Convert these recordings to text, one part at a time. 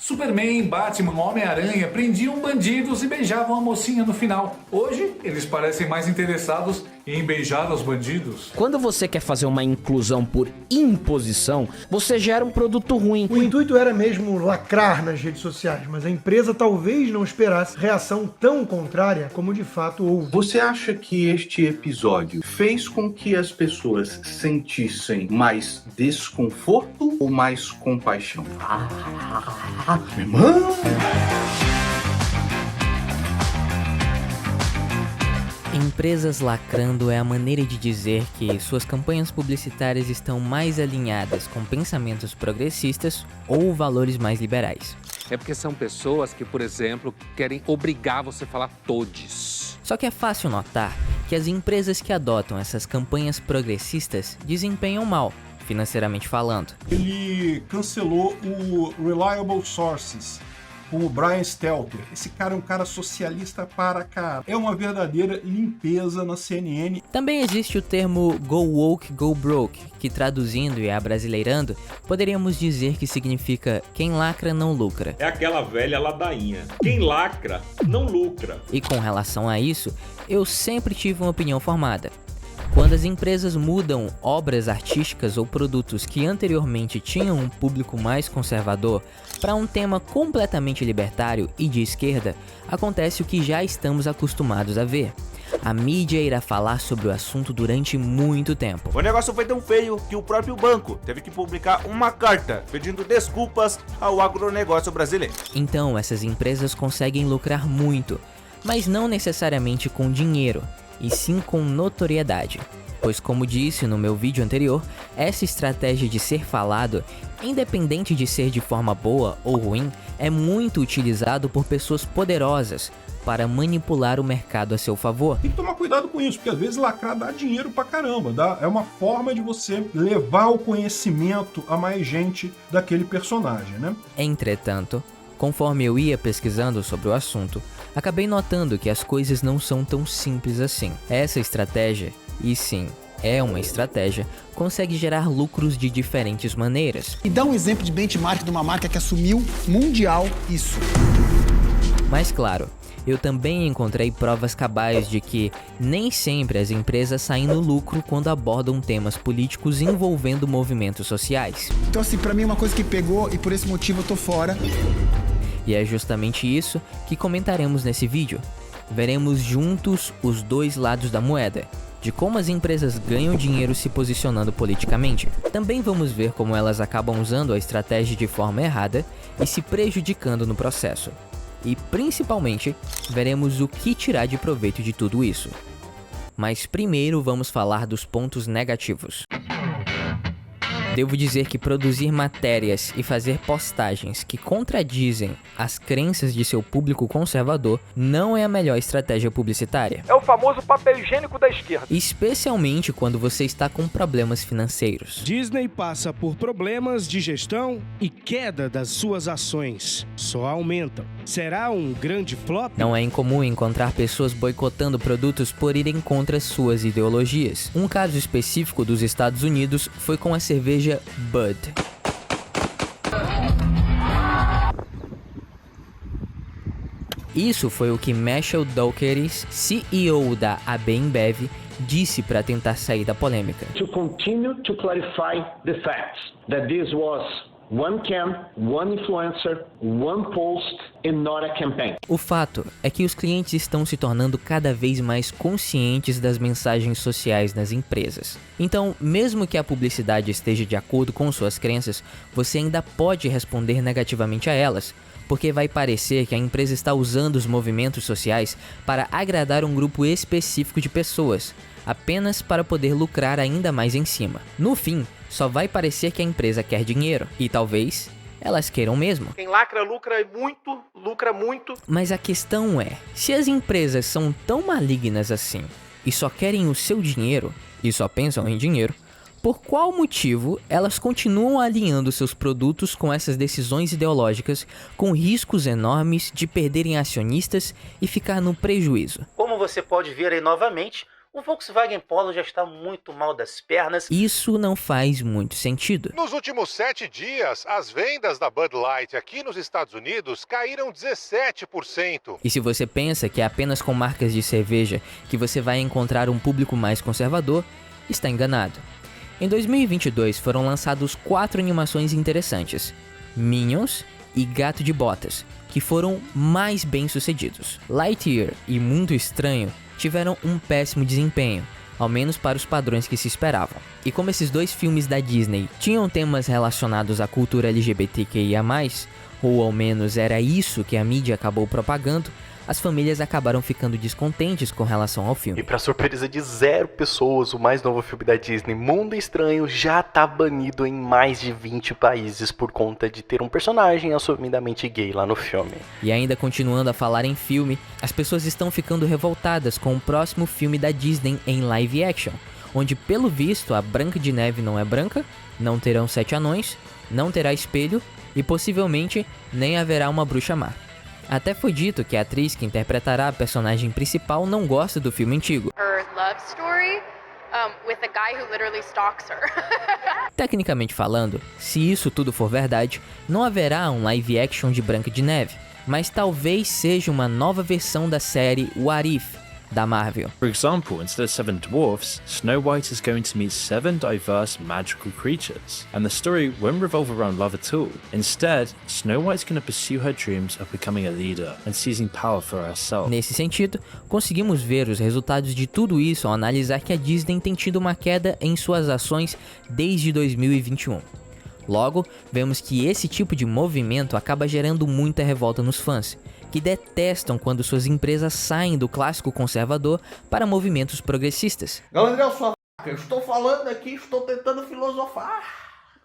Superman, Batman, Homem-Aranha prendiam bandidos e beijavam a mocinha no final. Hoje, eles parecem mais interessados em beijar os bandidos. Quando você quer fazer uma inclusão por imposição, você gera um produto ruim. O intuito era mesmo lacrar nas redes sociais, mas a empresa talvez não esperasse reação tão contrária como de fato houve. Você acha que este episódio fez com que as pessoas sentissem mais desconforto ou mais compaixão? Meu irmão! Empresas lacrando é a maneira de dizer que suas campanhas publicitárias estão mais alinhadas com pensamentos progressistas ou valores mais liberais. É porque são pessoas que, por exemplo, querem obrigar você a falar todes. Só que é fácil notar que as empresas que adotam essas campanhas progressistas desempenham mal, financeiramente falando. Ele cancelou o Reliable Sources com o Brian Stelter. Esse cara é um cara socialista para cara. É uma verdadeira limpeza na CNN. Também existe o termo Go Woke, Go Broke, que traduzindo e abrasileirando, poderíamos dizer que significa quem lacra não lucra. É aquela velha ladainha. Quem lacra não lucra. E com relação a isso, eu sempre tive uma opinião formada. Quando as empresas mudam obras artísticas ou produtos que anteriormente tinham um público mais conservador para um tema completamente libertário e de esquerda, acontece o que já estamos acostumados a ver. A mídia irá falar sobre o assunto durante muito tempo. O negócio foi tão feio que o próprio banco teve que publicar uma carta pedindo desculpas ao agronegócio brasileiro. Então essas empresas conseguem lucrar muito, mas não necessariamente com dinheiro, e sim com notoriedade. Pois como disse no meu vídeo anterior, essa estratégia de ser falado, independente de ser de forma boa ou ruim, é muito utilizado por pessoas poderosas para manipular o mercado a seu favor. Tem que tomar cuidado com isso, porque às vezes lacrar dá dinheiro pra caramba. É uma forma de você levar o conhecimento a mais gente daquele personagem, né? Entretanto, conforme eu ia pesquisando sobre o assunto, acabei notando que as coisas não são tão simples assim. Essa estratégia, e sim, é uma estratégia, consegue gerar lucros de diferentes maneiras. E dá um exemplo de benchmark de uma marca que assumiu mundial isso. Mas claro, eu também encontrei provas cabais de que nem sempre as empresas saem no lucro quando abordam temas políticos envolvendo movimentos sociais. Então assim, pra mim é uma coisa que pegou e por esse motivo eu tô fora. E é justamente isso que comentaremos nesse vídeo. Veremos juntos os dois lados da moeda, de como as empresas ganham dinheiro se posicionando politicamente. Também vamos ver como elas acabam usando a estratégia de forma errada e se prejudicando no processo. E principalmente, veremos o que tirar de proveito de tudo isso. Mas primeiro vamos falar dos pontos negativos. Devo dizer que produzir matérias e fazer postagens que contradizem as crenças de seu público conservador não é a melhor estratégia publicitária. É o famoso papel higiênico da esquerda. Especialmente quando você está com problemas financeiros. Disney passa por problemas de gestão e queda das suas ações só aumentam. Será um grande flop? Não é incomum encontrar pessoas boicotando produtos por irem contra suas ideologias. Um caso específico dos Estados Unidos foi com a cerveja Bud. Isso foi o que Marshall Dougherty, CEO da AB InBev, disse para tentar sair da polêmica. To continue to clarify the facts that this was one can, one influencer, one post and not a campaign. O fato é que os clientes estão se tornando cada vez mais conscientes das mensagens sociais nas empresas. Então, mesmo que a publicidade esteja de acordo com suas crenças, você ainda pode responder negativamente a elas, porque vai parecer que a empresa está usando os movimentos sociais para agradar um grupo específico de pessoas, apenas para poder lucrar ainda mais em cima. No fim, só vai parecer que a empresa quer dinheiro, e talvez elas queiram mesmo. Quem lacra, lucra muito. Mas a questão é, se as empresas são tão malignas assim, e só querem o seu dinheiro, e só pensam em dinheiro, por qual motivo elas continuam alinhando seus produtos com essas decisões ideológicas, com riscos enormes de perderem acionistas e ficar no prejuízo? Como você pode ver aí novamente, O Volkswagen Polo já está muito mal das pernas. Isso não faz muito sentido. Nos últimos 7 dias, as vendas da Bud Light aqui nos Estados Unidos caíram 17%. E se você pensa que é apenas com marcas de cerveja que você vai encontrar um público mais conservador, está enganado. Em 2022 foram lançados 4 animações interessantes: Minions e Gato de Botas, que foram mais bem sucedidos. Lightyear e Mundo Estranho tiveram um péssimo desempenho, ao menos para os padrões que se esperavam. E como esses 2 filmes da Disney tinham temas relacionados à cultura LGBTQIA+, ou ao menos era isso que a mídia acabou propagando, as famílias acabaram ficando descontentes com relação ao filme. E pra surpresa de 0 pessoas, o mais novo filme da Disney, Mundo Estranho, já tá banido em mais de 20 países por conta de ter um personagem assumidamente gay lá no filme. E ainda continuando a falar em filme, as pessoas estão ficando revoltadas com o próximo filme da Disney em live action, onde pelo visto a Branca de Neve não é branca, não terão 7 anões, não terá espelho e possivelmente nem haverá uma bruxa má. Até foi dito que a atriz que interpretará a personagem principal não gosta do filme antigo. Tecnicamente falando, se isso tudo for verdade, não haverá um live action de Branca de Neve, mas talvez seja uma nova versão da série What If, da Marvel. For example, instead of 7 dwarfs, Snow White is going to meet 7 diverse magical creatures, and the story won't revolve around love at all. Instead, Snow White's going to pursue her dreams of becoming a leader and seizing power for herself. Nesse sentido, conseguimos ver os resultados de tudo isso ao analisar que a Disney tem tido uma queda em suas ações desde 2021. Logo, vemos que esse tipo de movimento acaba gerando muita revolta nos fãs, que detestam quando suas empresas saem do clássico conservador para movimentos progressistas. Galadriel, sua eu estou falando aqui, estou tentando filosofar,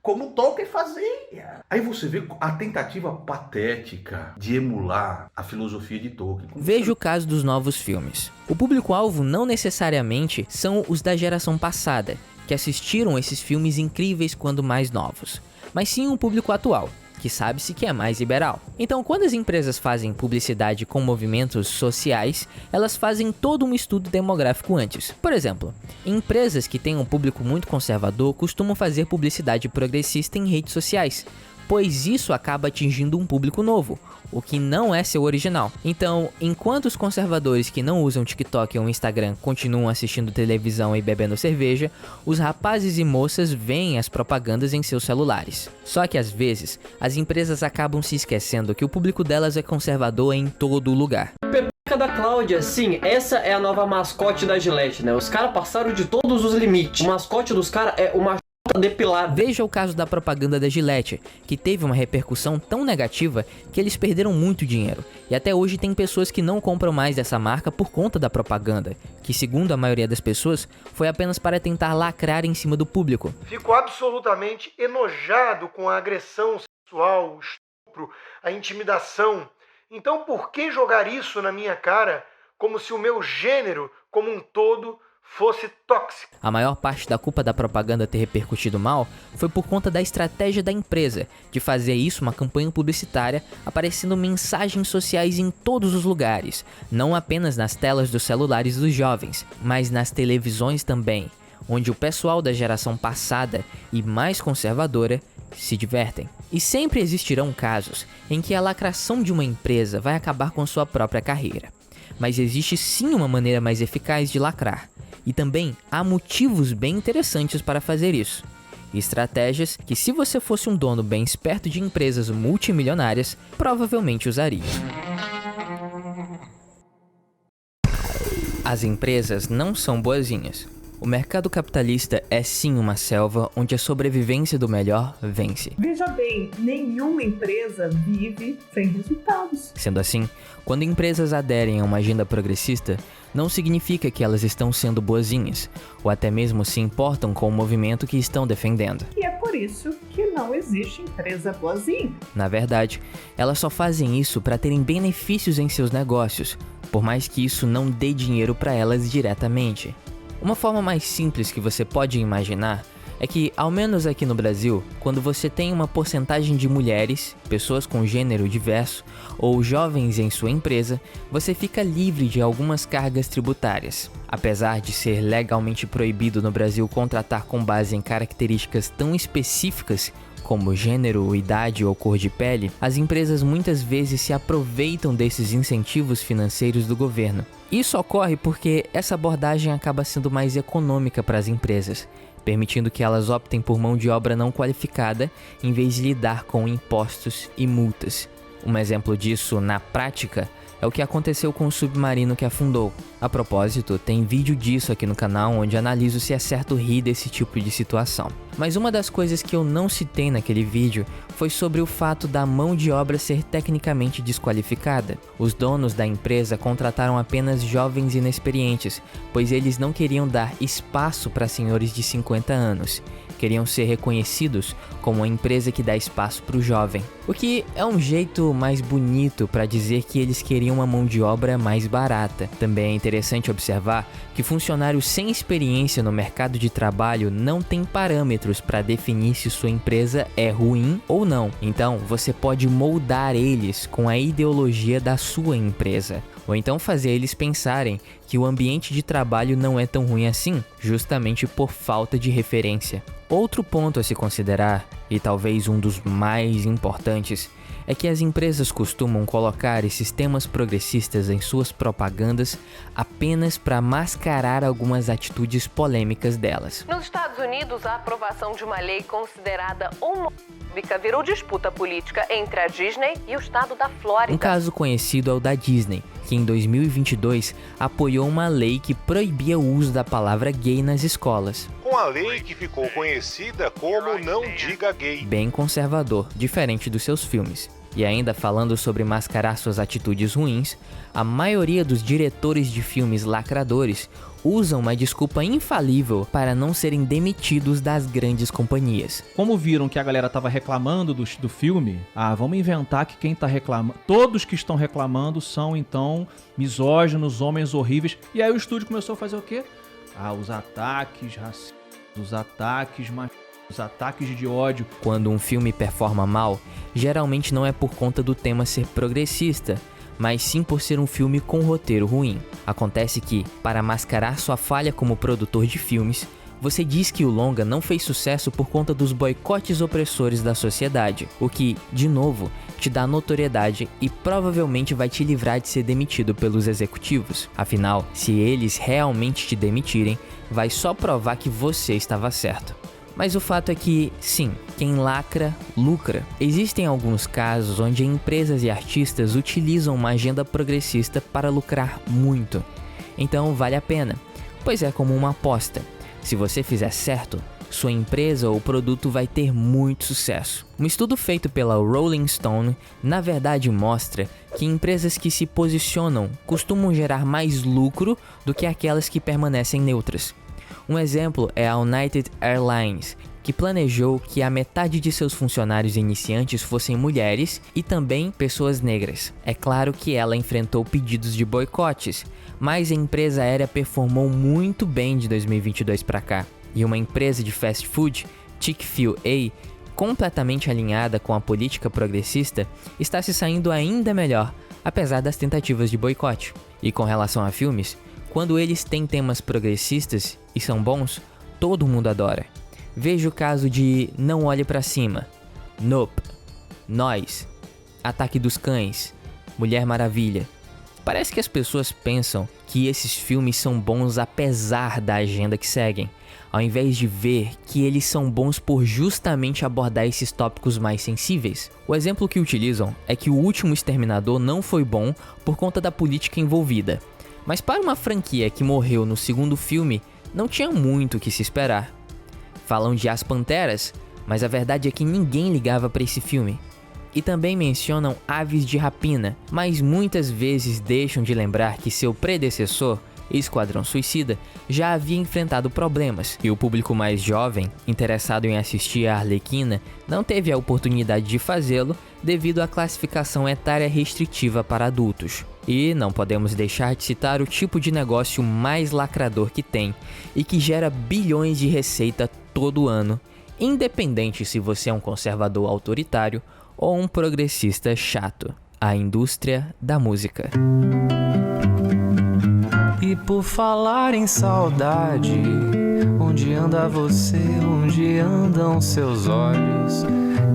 como Tolkien fazia. Aí você vê a tentativa patética de emular a filosofia de Tolkien. Veja o caso dos novos filmes. O público-alvo não necessariamente são os da geração passada, que assistiram esses filmes incríveis quando mais novos, mas sim um público atual, que sabe-se que é mais liberal. Então, quando as empresas fazem publicidade com movimentos sociais, elas fazem todo um estudo demográfico antes. Por exemplo, empresas que têm um público muito conservador costumam fazer publicidade progressista em redes sociais, pois isso acaba atingindo um público novo, o que não é seu original. Então, enquanto os conservadores que não usam TikTok ou Instagram continuam assistindo televisão e bebendo cerveja, os rapazes e moças veem as propagandas em seus celulares. Só que às vezes, as empresas acabam se esquecendo que o público delas é conservador em todo lugar. Pepeca da Cláudia, sim, essa é a nova mascote da Gillette, né? Os caras passaram de todos os limites. O mascote dos caras é uma depilada. Veja o caso da propaganda da Gillette, que teve uma repercussão tão negativa que eles perderam muito dinheiro. E até hoje tem pessoas que não compram mais dessa marca por conta da propaganda, que segundo a maioria das pessoas, foi apenas para tentar lacrar em cima do público. Fico absolutamente enojado com a agressão sexual, o estupro, a intimidação. Então por que jogar isso na minha cara como se o meu gênero como um todo fosse tóxico? A maior parte da culpa da propaganda ter repercutido mal foi por conta da estratégia da empresa de fazer isso uma campanha publicitária, aparecendo mensagens sociais em todos os lugares, não apenas nas telas dos celulares dos jovens, mas nas televisões também, onde o pessoal da geração passada e mais conservadora se divertem. E sempre existirão casos em que a lacração de uma empresa vai acabar com sua própria carreira. Mas existe sim uma maneira mais eficaz de lacrar. E também há motivos bem interessantes para fazer isso. Estratégias que, se você fosse um dono bem esperto de empresas multimilionárias, provavelmente usaria. As empresas não são boazinhas. O mercado capitalista é sim uma selva onde a sobrevivência do melhor vence. Veja bem, nenhuma empresa vive sem resultados. Sendo assim, quando empresas aderem a uma agenda progressista, não significa que elas estão sendo boazinhas, ou até mesmo se importam com o movimento que estão defendendo. E é por isso que não existe empresa boazinha. Na verdade, elas só fazem isso para terem benefícios em seus negócios, por mais que isso não dê dinheiro para elas diretamente. Uma forma mais simples que você pode imaginar é que, ao menos aqui no Brasil, quando você tem uma porcentagem de mulheres, pessoas com gênero diverso ou jovens em sua empresa, você fica livre de algumas cargas tributárias. Apesar de ser legalmente proibido no Brasil contratar com base em características tão específicas como gênero, idade ou cor de pele, as empresas muitas vezes se aproveitam desses incentivos financeiros do governo. Isso ocorre porque essa abordagem acaba sendo mais econômica para as empresas, permitindo que elas optem por mão de obra não qualificada em vez de lidar com impostos e multas. Um exemplo disso, na prática, é o que aconteceu com o submarino que afundou. A propósito, tem vídeo disso aqui no canal onde analiso se é certo rir desse tipo de situação. Mas uma das coisas que eu não citei naquele vídeo foi sobre o fato da mão de obra ser tecnicamente desqualificada. Os donos da empresa contrataram apenas jovens inexperientes, pois eles não queriam dar espaço para senhores de 50 anos. Queriam ser reconhecidos como uma empresa que dá espaço para o jovem. O que é um jeito mais bonito para dizer que eles queriam uma mão de obra mais barata. Também é interessante observar que funcionários sem experiência no mercado de trabalho não têm parâmetros para definir se sua empresa é ruim ou não. Então, você pode moldar eles com a ideologia da sua empresa. Ou então fazer eles pensarem que o ambiente de trabalho não é tão ruim assim, justamente por falta de referência. Outro ponto a se considerar, e talvez um dos mais importantes, é que as empresas costumam colocar esses temas progressistas em suas propagandas apenas para mascarar algumas atitudes polêmicas delas. Nos Estados Unidos, a aprovação de uma lei considerada homofóbica virou disputa política entre a Disney e o estado da Flórida. Um caso conhecido é o da Disney, que em 2022 apoiou uma lei que proibia o uso da palavra gay nas escolas. Com a lei que ficou conhecida como Não Diga Gay. Bem conservador, diferente dos seus filmes. E ainda falando sobre mascarar suas atitudes ruins, a maioria dos diretores de filmes lacradores usam uma desculpa infalível para não serem demitidos das grandes companhias. Como viram que a galera tava reclamando do filme, vamos inventar que quem tá reclamando, todos que estão reclamando são então misóginos, homens horríveis. E aí o estúdio começou a fazer o quê? Os ataques racistas, os ataques machistas, os ataques de ódio. Quando um filme performa mal, geralmente não é por conta do tema ser progressista, mas sim por ser um filme com roteiro ruim. Acontece que, para mascarar sua falha como produtor de filmes, você diz que o longa não fez sucesso por conta dos boicotes opressores da sociedade, o que, de novo, te dá notoriedade e provavelmente vai te livrar de ser demitido pelos executivos. Afinal, se eles realmente te demitirem, vai só provar que você estava certo. Mas o fato é que, sim, quem lacra, lucra. Existem alguns casos onde empresas e artistas utilizam uma agenda progressista para lucrar muito. Então vale a pena, pois é como uma aposta. Se você fizer certo, sua empresa ou produto vai ter muito sucesso. Um estudo feito pela Rolling Stone, na verdade mostra que empresas que se posicionam costumam gerar mais lucro do que aquelas que permanecem neutras. Um exemplo é a United Airlines, que planejou que a metade de seus funcionários iniciantes fossem mulheres e também pessoas negras. É claro que ela enfrentou pedidos de boicotes, mas a empresa aérea performou muito bem de 2022 para cá. E uma empresa de fast food, Chick-fil-A, completamente alinhada com a política progressista, está se saindo ainda melhor, apesar das tentativas de boicote. E com relação a filmes, quando eles têm temas progressistas e são bons, todo mundo adora. Veja o caso de Não Olhe Pra Cima, Nope, Nós, Ataque dos Cães, Mulher Maravilha. Parece que as pessoas pensam que esses filmes são bons apesar da agenda que seguem, ao invés de ver que eles são bons por justamente abordar esses tópicos mais sensíveis. O exemplo que utilizam é que O Último Exterminador não foi bom por conta da política envolvida. Mas para uma franquia que morreu no segundo filme, não tinha muito o que se esperar. Falam de As Panteras, mas a verdade é que ninguém ligava para esse filme. E também mencionam Aves de Rapina, mas muitas vezes deixam de lembrar que seu predecessor, Esquadrão Suicida, já havia enfrentado problemas, e o público mais jovem, interessado em assistir a Arlequina, não teve a oportunidade de fazê-lo devido à classificação etária restritiva para adultos. E não podemos deixar de citar o tipo de negócio mais lacrador que tem, e que gera bilhões de receita todo ano, independente se você é um conservador autoritário ou um progressista chato. A indústria da música. E por falar em saudade, onde anda você, onde andam seus olhos,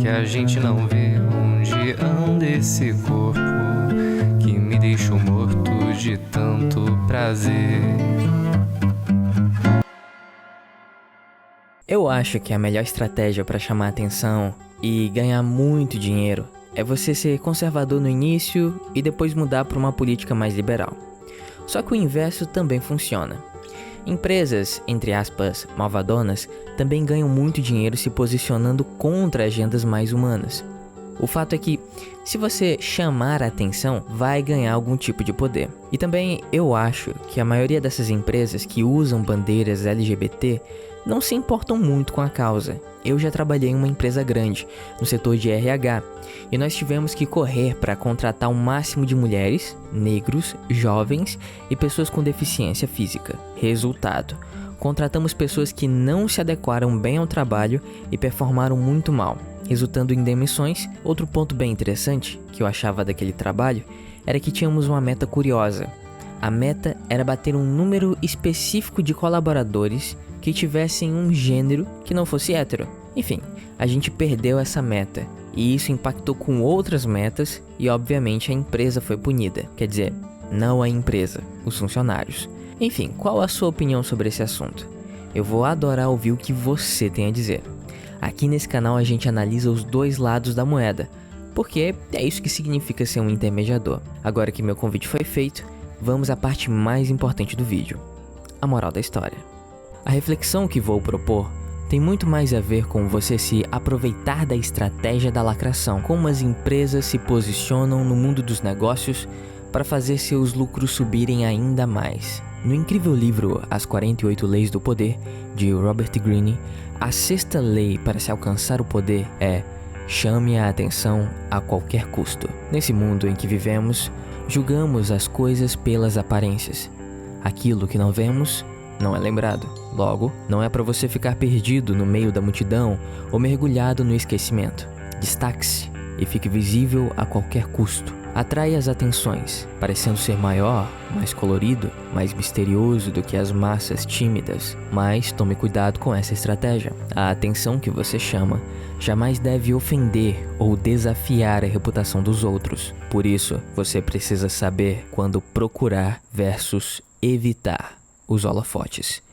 que a gente não vê onde anda esse corpo, que me deixou morto de tanto prazer. Eu acho que a melhor estratégia para chamar atenção e ganhar muito dinheiro é você ser conservador no início e depois mudar para uma política mais liberal. Só que o inverso também funciona. Empresas, entre aspas, malvadonas, também ganham muito dinheiro se posicionando contra agendas mais humanas. O fato é que, se você chamar a atenção, vai ganhar algum tipo de poder. E também eu acho que a maioria dessas empresas que usam bandeiras LGBT não se importam muito com a causa. Eu já trabalhei em uma empresa grande, no setor de RH, e nós tivemos que correr para contratar o máximo de mulheres, negros, jovens e pessoas com deficiência física. Resultado: contratamos pessoas que não se adequaram bem ao trabalho e performaram muito mal, resultando em demissões. Outro ponto bem interessante que eu achava daquele trabalho era que tínhamos uma meta curiosa. A meta era bater um número específico de colaboradores que tivessem um gênero que não fosse hétero. Enfim, a gente perdeu essa meta e isso impactou com outras metas e obviamente a empresa foi punida. Quer dizer, não a empresa, os funcionários. Enfim, qual a sua opinião sobre esse assunto? Eu vou adorar ouvir o que você tem a dizer. Aqui nesse canal a gente analisa os dois lados da moeda, porque é isso que significa ser um intermediador. Agora que meu convite foi feito, vamos à parte mais importante do vídeo: a moral da história. A reflexão que vou propor tem muito mais a ver com você se aproveitar da estratégia da lacração, como as empresas se posicionam no mundo dos negócios para fazer seus lucros subirem ainda mais. No incrível livro As 48 Leis do Poder, de Robert Greene, a sexta lei para se alcançar o poder é: chame a atenção a qualquer custo. Nesse mundo em que vivemos, julgamos as coisas pelas aparências. Aquilo que não vemos não é lembrado. Logo, não é para você ficar perdido no meio da multidão ou mergulhado no esquecimento. Destaque-se e fique visível a qualquer custo. Atraia as atenções, parecendo ser maior, mais colorido, mais misterioso do que as massas tímidas. Mas tome cuidado com essa estratégia. A atenção que você chama jamais deve ofender ou desafiar a reputação dos outros. Por isso, você precisa saber quando procurar versus evitar os holofotes.